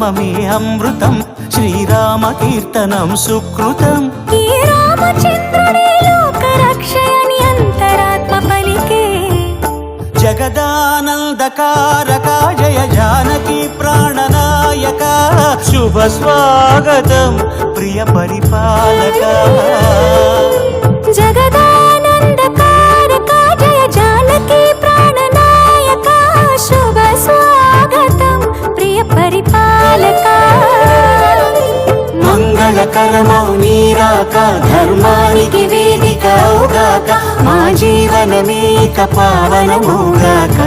నామమే అమృతం, శ్రీరామ కీర్తనం సుకృతం. ఈ రామచంద్రుడే లోకరక్షయని అంతరాత్మ పలికే. జగదానందకారక జయ జానకి ప్రాణనాయక, శుభ స్వాగతం ప్రియ పరిపాలక. జగదానందకారక జయ జానకి ప్రాణనాయక, శుభ స్వాగతం ప్రియ పరిపాలక. మంగళకరమౌ నీరాక, ధర్మానికి వేదిక అవుగాక, మా జీవనమేక పావనమౌగాక.